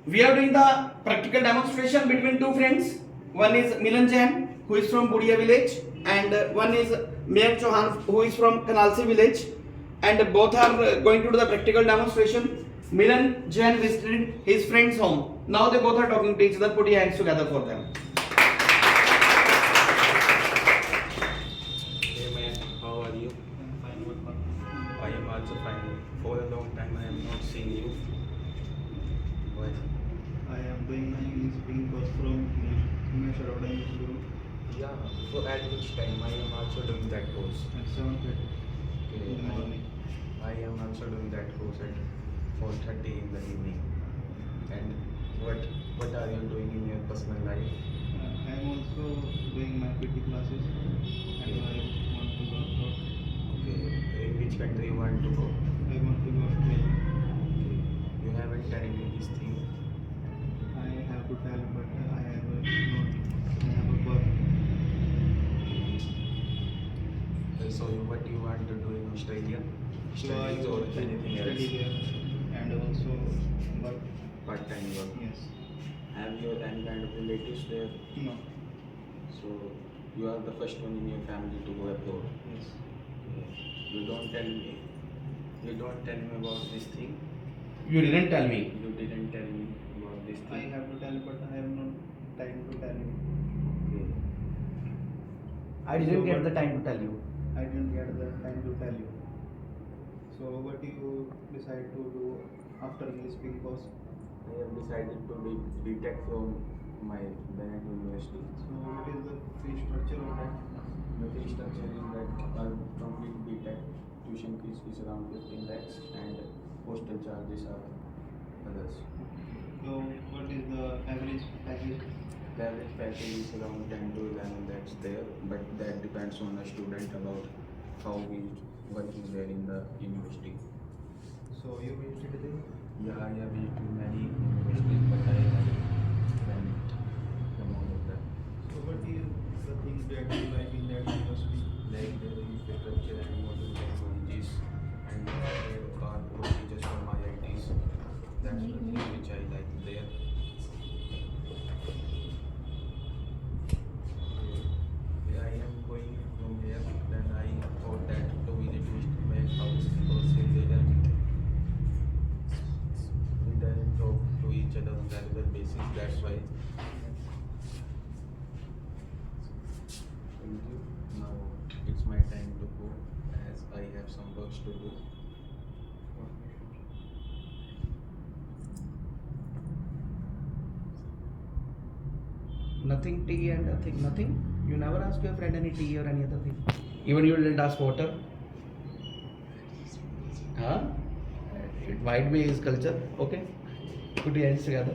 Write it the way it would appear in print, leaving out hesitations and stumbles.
We are doing the practical demonstration between two friends. One is Milan Jain, who is from Budia village, and one is Mayank Chauhan, who is from Kanalsi village. And both are going to do the practical demonstration. Milan Jain visited his friend's home. Now they both are talking to each other. Put your hands together for them. Hey man, how are you? I'm fine. What about I am also fine. For a long time I have not seen you. Why? I am doing my English speaking course from Umesh Arora Guru Yeah, so at which time I am also doing that course. at 7:30 Okay, in the morning. I am also doing that course at 4:30 in the evening. And what are you doing in your personal life? I am also doing my PT classes and I want to go abroad. Okay, in which country you want to go? I want to go Australia. Okay, you haven't told me this thing. I have to tell, but I have a note. I have a work. So what you want to do in Australia? So I Studies or want to anything study else? there and also work. Part-time work. Yes. Have you any kind of relatives there? No. So you are the first one in your family to go abroad. Yes. You don't tell me. You don't tell me about this thing. You didn't tell me. You didn't tell me about this I thing. have to tell, but I have no time to tell you. Okay. I didn't get the time to tell you. I didn't get the time to tell you. So what do you decide to do after English speaking course? I have decided to be B.Tech from my Bennett University. So what is the fee structure of that? The fee structure is that our complete B.Tech tuition fees is around 15 lakhs and hostel charges are others. So what is the average package? The average package is around 10 to 11 lakhs there, but that depends on the student about how he is working there in the university. So you visited there? Yeah, I have been to many universities, but I haven't done from all of them. So what is the things that you like in that university? Like the infrastructure and modern technologies, and there are procedures for my ITs. That's the thing which I like there. Yeah, I am going from here. Then I thought that to visit my house because we didn't talk to each other on regular basis. That's why. Thank you. Now it's my time to go as I have some works to do. Nothing tea and nothing. You never ask your friend any tea or any other thing. Even you didn't ask water. Huh? It might be his culture. Okay. Put your hands together.